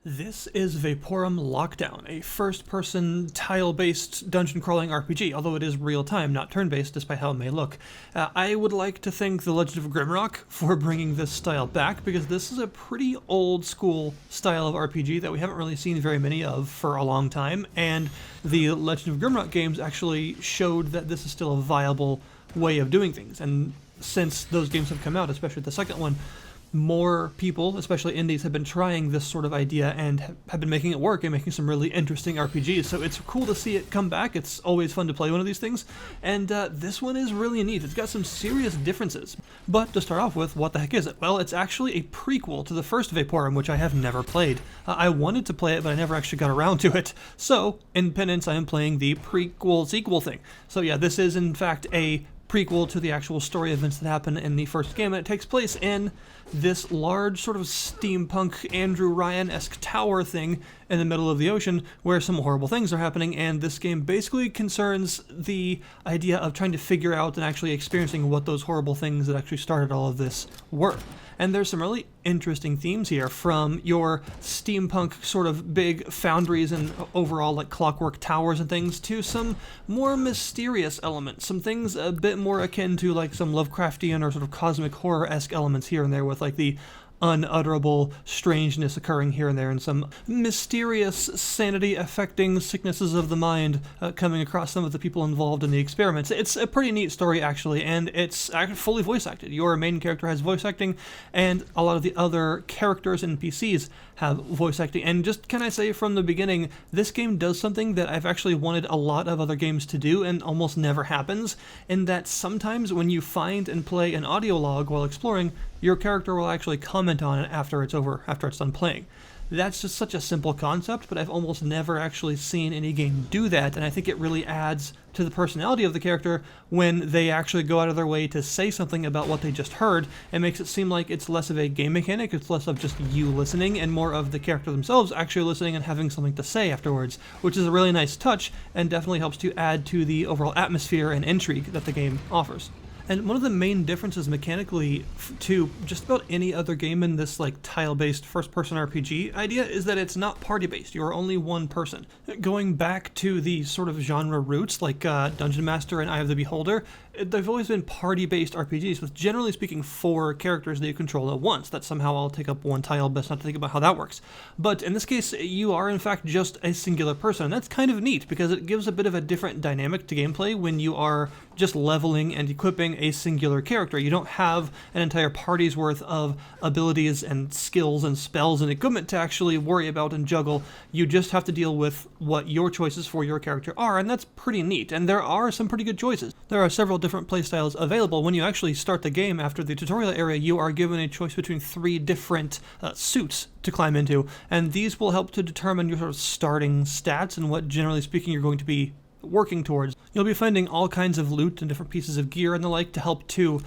This is Vaporum Lockdown, a first-person, tile-based dungeon-crawling RPG, although it is real-time, not turn-based, despite how it may look. I would like to thank The Legend of Grimrock for bringing this style back, because this is a pretty old-school style of RPG that we haven't really seen very many of for a long time, and the Legend of Grimrock games actually showed that this is still a viable way of doing things, and since those games have come out, especially the second one, more people, especially indies, have been trying this sort of idea and have been making it work and making some really interesting RPGs, so it's cool to see it come back. It's always fun to play one of these things, and this one is really neat. It's got some serious differences. But to start off with, what the heck is it? Well, it's actually a prequel to the first Vaporum, which I have never played. I wanted to play it, but I never actually got around to it. So, in penance, I am playing the prequel-sequel thing. So yeah, this is in fact a prequel to the actual story events that happen in the first game, and it takes place in this large sort of steampunk Andrew Ryan-esque tower thing in the middle of the ocean where some horrible things are happening, and this game basically concerns the idea of trying to figure out and actually experiencing what those horrible things that actually started all of this were. And there's some really interesting themes here, from your steampunk sort of big foundries and overall like clockwork towers and things, to some more mysterious elements, some things a bit more akin to like some Lovecraftian or sort of cosmic horror-esque elements here and there, with like the unutterable strangeness occurring here and there, and some mysterious sanity-affecting sicknesses of the mind coming across some of the people involved in the experiments. It's a pretty neat story, actually, and it's fully voice-acted. Your main character has voice acting, and a lot of the other characters and NPCs have voice acting. And just can I say from the beginning, this game does something that I've actually wanted a lot of other games to do and almost never happens, in that sometimes when you find and play an audio log while exploring, your character will actually comment on it after it's over, after it's done playing. That's just such a simple concept, but I've almost never actually seen any game do that, and I think it really adds to the personality of the character when they actually go out of their way to say something about what they just heard. It makes it seem like it's less of a game mechanic, it's less of just you listening, and more of the character themselves actually listening and having something to say afterwards, which is a really nice touch, and definitely helps to add to the overall atmosphere and intrigue that the game offers. And one of the main differences mechanically to just about any other game in this like tile-based first-person RPG idea is that it's not party-based. You are only one person. Going back to the sort of genre roots like Dungeon Master and Eye of the Beholder, they've always been party-based RPGs with, generally speaking, 4 characters that you control at once. That somehow all take up one tile, best not to think about how that works. But in this case, you are in fact just a singular person, and that's kind of neat because it gives a bit of a different dynamic to gameplay when you are just leveling and equipping a singular character. You don't have an entire party's worth of abilities and skills and spells and equipment to actually worry about and juggle. You just have to deal with what your choices for your character are, and that's pretty neat. And there are some pretty good choices. There are several different playstyles available. When you actually start the game after the tutorial area, you are given a choice between 3 different suits to climb into, and these will help to determine your sort of starting stats and what, generally speaking, you're going to be working towards. You'll be finding all kinds of loot and different pieces of gear and the like to help to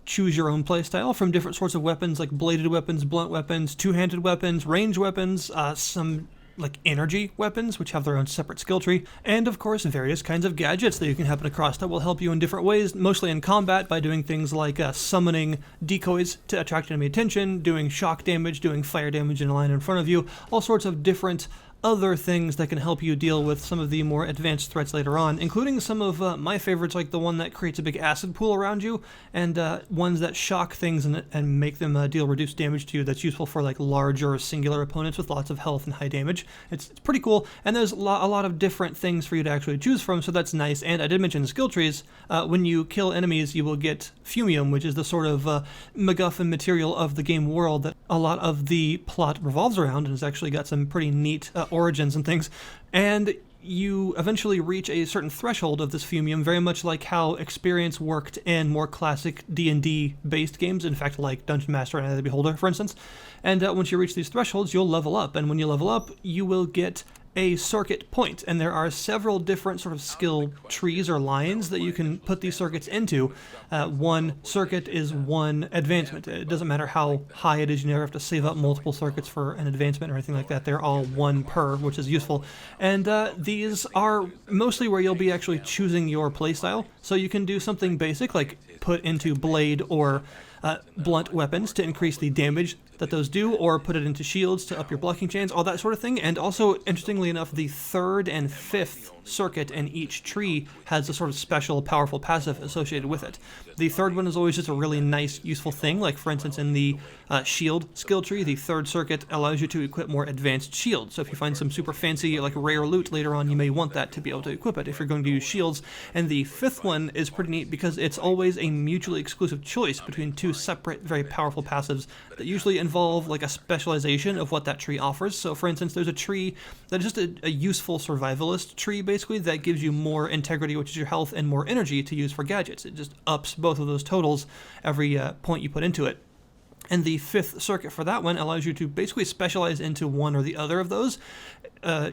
choose your own playstyle, from different sorts of weapons like bladed weapons, blunt weapons, two-handed weapons, range weapons, some like energy weapons, which have their own separate skill tree, and of course various kinds of gadgets that you can happen across that will help you in different ways, mostly in combat by doing things like summoning decoys to attract enemy attention, doing shock damage, doing fire damage in a line in front of you, all sorts of different other things that can help you deal with some of the more advanced threats later on, including some of my favorites, like the one that creates a big acid pool around you, and ones that shock things and make them deal reduced damage to you. That's useful for like larger singular opponents with lots of health and high damage. It's pretty cool, and there's a lot of different things for you to actually choose from, so that's nice. And I did mention the skill trees. When you kill enemies, you will get fumium, which is the sort of MacGuffin material of the game world that a lot of the plot revolves around, and has actually got some pretty neat origins and things, and you eventually reach a certain threshold of this fumium, very much like how experience worked in more classic D&D based games, in fact like Dungeon Master and Eye of the Beholder, for instance. And once you reach these thresholds, you'll level up, and when you level up, you will get a circuit point, and there are several different sort of skill trees or lines that you can put these circuits into. One circuit is one advancement. It doesn't matter how high it is, you never have to save up multiple circuits for an advancement or anything like that. They're all one per, which is useful. And these are mostly where you'll be actually choosing your playstyle. So you can do something basic like put into blade or blunt weapons to increase the damage that those do, or put it into shields to up your blocking chains, all that sort of thing. And also, interestingly enough, the 3rd and 5th circuit in each tree has a sort of special powerful passive associated with it. The 3rd one is always just a really nice, useful thing, like for instance in the shield skill tree, the 3rd circuit allows you to equip more advanced shields. So if you find some super fancy, like rare loot later on, you may want that to be able to equip it if you're going to use shields. And the 5th one is pretty neat because it's always a mutually exclusive choice between 2 separate, very powerful passives that usually involve like a specialization of what that tree offers. So for instance, there's a tree that is just a useful survivalist tree, basically, that gives you more integrity, which is your health, and more energy to use for gadgets. It just ups both of those totals every point you put into it. And the 5th circuit for that one allows you to basically specialize into one or the other of those.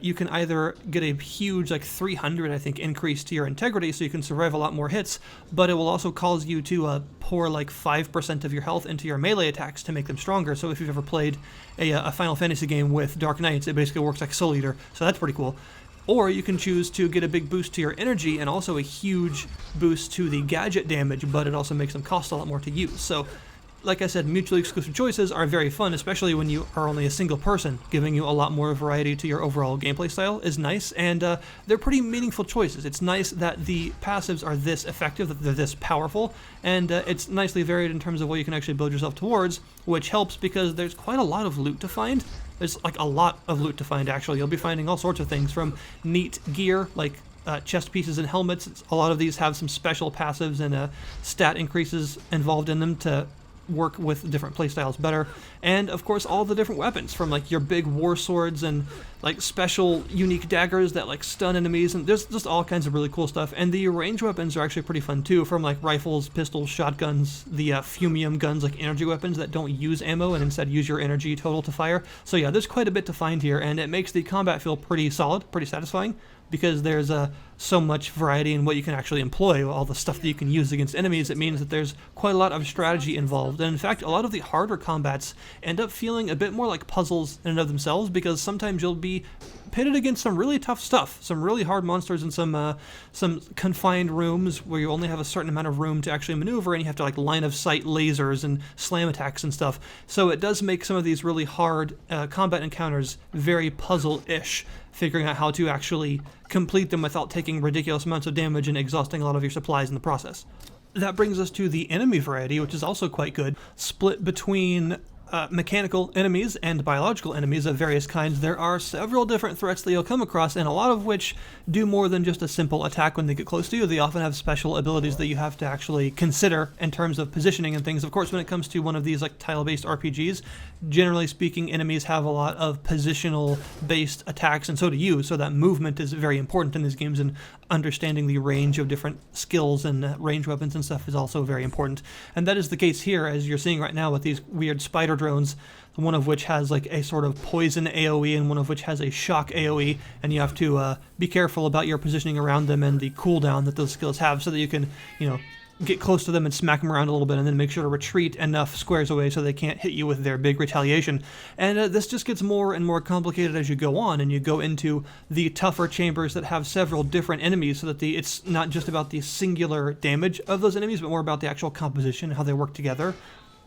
You can either get a huge, like 300, I think, increase to your integrity, so you can survive a lot more hits, but it will also cause you to pour like 5% of your health into your melee attacks to make them stronger. So if you've ever played a Final Fantasy game with Dark Knights, it basically works like Soul Eater, so that's pretty cool. Or you can choose to get a big boost to your energy and also a huge boost to the gadget damage, but it also makes them cost a lot more to use. So, like I said, mutually exclusive choices are very fun, especially when you are only a single person. Giving you a lot more variety to your overall gameplay style is nice, and they're pretty meaningful choices. It's nice that the passives are this effective, that they're this powerful, and it's nicely varied in terms of what you can actually build yourself towards, which helps because there's quite a lot of loot to find. There's like a lot of loot to find, actually. You'll be finding all sorts of things, from neat gear, like chest pieces and helmets. A lot of these have some special passives and stat increases involved in them to work with different playstyles better. And of course, all the different weapons, from like your big war swords and like special unique daggers that like stun enemies, and there's just all kinds of really cool stuff. And the range weapons are actually pretty fun too, from like rifles, pistols, shotguns, the fumium guns, like energy weapons that don't use ammo and instead use your energy total to fire. So yeah, there's quite a bit to find here, and it makes the combat feel pretty solid, pretty satisfying, because there's so much variety in what you can actually employ, all the stuff that you can use against enemies. It means that there's quite a lot of strategy involved. And in fact, a lot of the harder combats end up feeling a bit more like puzzles in and of themselves, because sometimes you'll be pitted against some really tough stuff, some really hard monsters in some confined rooms where you only have a certain amount of room to actually maneuver, and you have to like line of sight lasers and slam attacks and stuff. So it does make some of these really hard combat encounters very puzzle-ish, figuring out how to actually complete them without taking ridiculous amounts of damage and exhausting a lot of your supplies in the process. That brings us to the enemy variety, which is also quite good, split between mechanical enemies and biological enemies of various kinds. There are several different threats that you'll come across, and a lot of which do more than just a simple attack when they get close to you. They often have special abilities that you have to actually consider in terms of positioning and things. Of course, when it comes to one of these like tile-based RPGs, generally speaking, enemies have a lot of positional-based attacks, and so do you, so that movement is very important in these games, and understanding the range of different skills and range weapons and stuff is also very important. And that is the case here, as you're seeing right now with these weird spider drones, one of which has like a sort of poison AoE and one of which has a shock AoE, and you have to be careful about your positioning around them and the cooldown that those skills have, so that you can, get close to them and smack them around a little bit, and then make sure to retreat enough squares away so they can't hit you with their big retaliation. And this just gets more and more complicated as you go on, and you go into the tougher chambers that have several different enemies, so that it's not just about the singular damage of those enemies, but more about the actual composition, how they work together.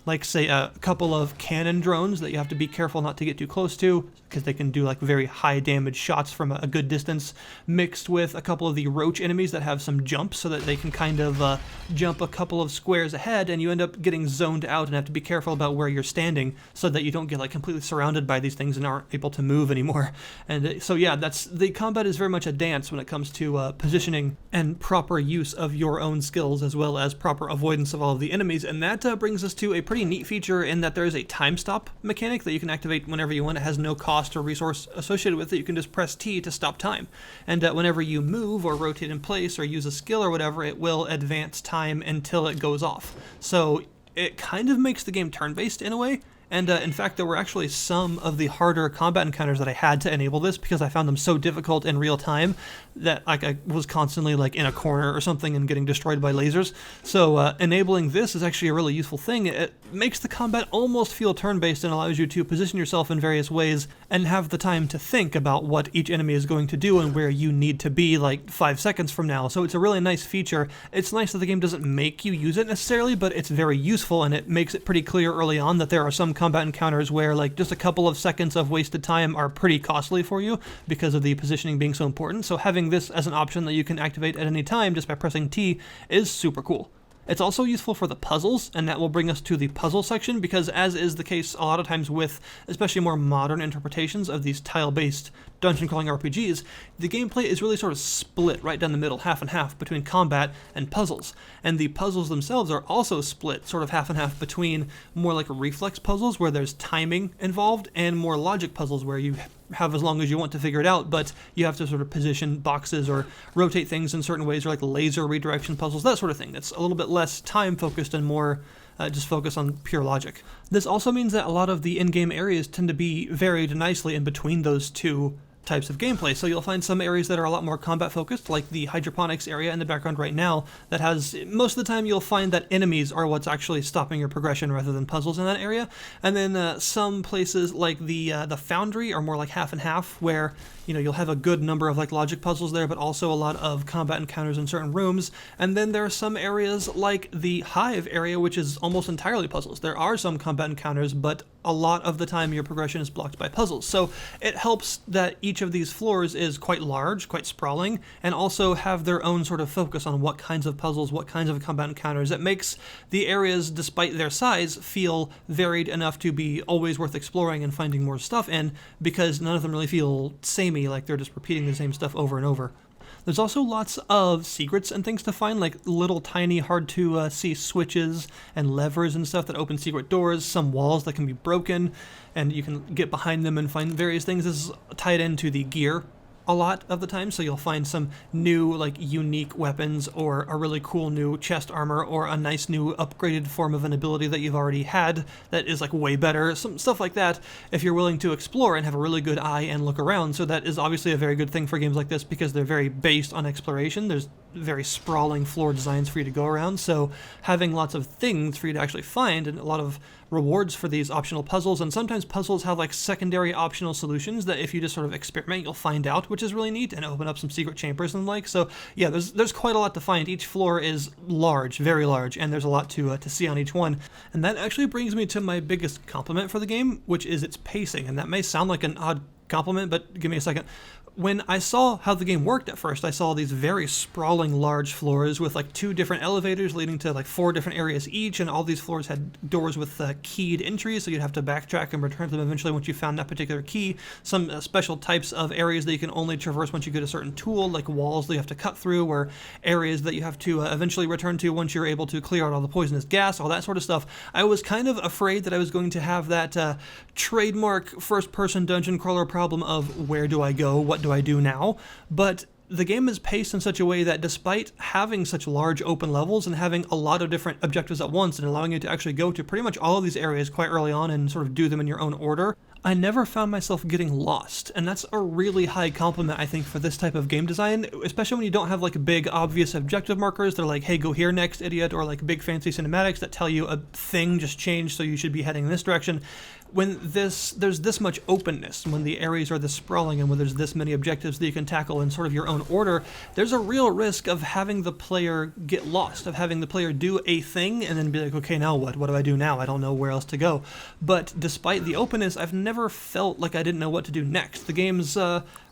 Like, say, a couple of cannon drones that you have to be careful not to get too close to, because they can do like very high damage shots from a good distance, mixed with a couple of the roach enemies that have some jumps, so that they can kind of jump a couple of squares ahead, and you end up getting zoned out and have to be careful about where you're standing, so that you don't get like completely surrounded by these things and aren't able to move anymore. And so yeah, the combat is very much a dance when it comes to positioning and proper use of your own skills, as well as proper avoidance of all of the enemies. And that brings us to a pretty neat feature in that there is a time stop mechanic that you can activate whenever you want. It has no cost or resource associated with it. You can just press T to stop time, and whenever you move or rotate in place or use a skill or whatever, it will advance time until it goes off. So it kind of makes the game turn-based in a way, And in fact, there were actually some of the harder combat encounters that I had to enable this because I found them so difficult in real time that like I was constantly like in a corner or something and getting destroyed by lasers. So enabling this is actually a really useful thing. It makes the combat almost feel turn-based and allows you to position yourself in various ways and have the time to think about what each enemy is going to do and where you need to be like 5 seconds from now. So it's a really nice feature. It's nice that the game doesn't make you use it necessarily, but it's very useful, and it makes it pretty clear early on that there are some combat encounters where like just a couple of seconds of wasted time are pretty costly for you because of the positioning being so important. So having this as an option that you can activate at any time just by pressing T is super cool. It's also useful for the puzzles, and that will bring us to the puzzle section, because as is the case a lot of times with especially more modern interpretations of these tile-based dungeon crawling RPGs, the gameplay is really sort of split right down the middle, half and half, between combat and puzzles. And the puzzles themselves are also split sort of half and half between more like reflex puzzles where there's timing involved, and more logic puzzles where you have as long as you want to figure it out, but you have to sort of position boxes or rotate things in certain ways, or like laser redirection puzzles, that sort of thing. That's a little bit less time focused and more just focus on pure logic. This also means that a lot of the in-game areas tend to be varied nicely in between those two types of gameplay. So you'll find some areas that are a lot more combat focused, like the hydroponics area in the background right now, that has, most of the time you'll find that enemies are what's actually stopping your progression rather than puzzles in that area. And then some places like the foundry are more like half and half, where you'll have a good number of like logic puzzles there, but also a lot of combat encounters in certain rooms. And then there are some areas like the hive area, which is almost entirely puzzles. There are some combat encounters, but a lot of the time your progression is blocked by puzzles. So it helps that each of these floors is quite large, quite sprawling, and also have their own sort of focus on what kinds of puzzles, what kinds of combat encounters. It makes the areas, despite their size, feel varied enough to be always worth exploring and finding more stuff in, because none of them really feel samey, like they're just repeating the same stuff over and over. There's also lots of secrets and things to find, like little tiny hard to see switches and levers and stuff that open secret doors, some walls that can be broken, and you can get behind them and find various things. This is tied into the gear a lot of the time, so you'll find some new like unique weapons, or a really cool new chest armor, or a nice new upgraded form of an ability that you've already had that is like way better, some stuff like that, if you're willing to explore and have a really good eye and look around. So that is obviously a very good thing for games like this, because they're very based on exploration. There's very sprawling floor designs for you to go around, so having lots of things for you to actually find, and a lot of rewards for these optional puzzles. And sometimes puzzles have like secondary optional solutions that if you just sort of experiment, you'll find out, which is really neat, and open up some secret chambers and like. So yeah, there's quite a lot to find. Each floor is large, very large, and there's a lot to see on each one. And that actually brings me to my biggest compliment for the game, which is its pacing. And that may sound like an odd compliment, but give me a second. When I saw how the game worked at first, I saw these very sprawling large floors with like 2 different elevators leading to like 4 different areas each, and all these floors had doors with keyed entries, so you'd have to backtrack and return to them eventually once you found that particular key. Some special types of areas that you can only traverse once you get a certain tool, like walls that you have to cut through, or areas that you have to eventually return to once you're able to clear out all the poisonous gas, all that sort of stuff. I was kind of afraid that I was going to have that trademark first-person dungeon crawler problem of where do I go, what do I do now? But the game is paced in such a way that despite having such large open levels and having a lot of different objectives at once and allowing you to actually go to pretty much all of these areas quite early on and sort of do them in your own order, I never found myself getting lost. And that's a really high compliment, I think, for this type of game design, especially when you don't have like big obvious objective markers. They're like, hey, go here next, idiot, or like big fancy cinematics that tell you a thing just changed, so you should be heading in this direction. When there's this much openness, when the areas are this sprawling, and when there's this many objectives that you can tackle in sort of your own order, there's a real risk of having the player get lost, of having the player do a thing and then be like, okay, now what? What do I do now? I don't know where else to go. But despite the openness, I've never felt like I didn't know what to do next. The game's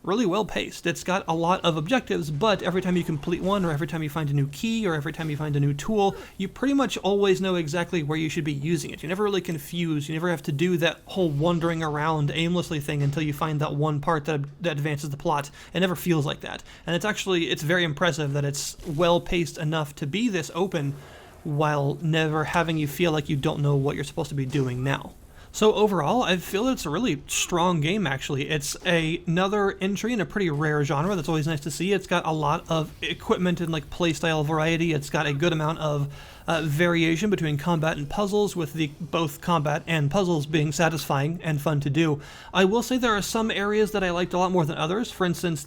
really well paced. It's got a lot of objectives, but every time you complete one, or every time you find a new key, or every time you find a new tool, you pretty much always know exactly where you should be using it. You're never really confused. You never have to do that whole wandering around aimlessly thing until you find that one part that advances the plot. It never feels like that. And it's very impressive that it's well paced enough to be this open while never having you feel like you don't know what you're supposed to be doing now. So overall, I feel it's a really strong game, actually. It's another entry in a pretty rare genre that's always nice to see. It's got a lot of equipment and like playstyle variety. It's got a good amount of variation between combat and puzzles, with both combat and puzzles being satisfying and fun to do. I will say there are some areas that I liked a lot more than others. For instance,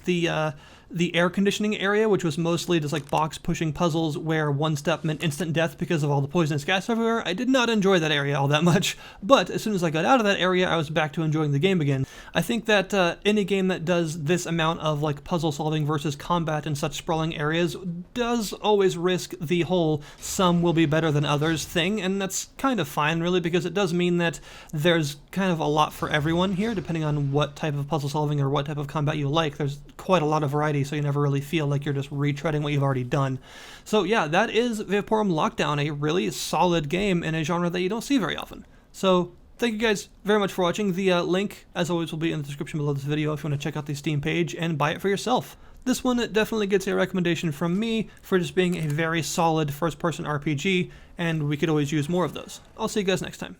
the air conditioning area, which was mostly just like box pushing puzzles where one step meant instant death because of all the poisonous gas everywhere. I did not enjoy that area all that much, but as soon as I got out of that area, I was back to enjoying the game again. I think that any game that does this amount of like puzzle solving versus combat in such sprawling areas does always risk the whole some will be better than others thing, and that's kind of fine really, because it does mean that there's kind of a lot for everyone here, depending on what type of puzzle solving or what type of combat you like. There's quite a lot of variety, so you never really feel like you're just retreading what you've already done. So yeah, that is Vaporum Lockdown, a really solid game in a genre that you don't see very often. So thank you guys very much for watching. The link, as always, will be in the description below this video if you want to check out the Steam page and buy it for yourself. This one definitely gets a recommendation from me for just being a very solid first-person RPG, and we could always use more of those. I'll see you guys next time.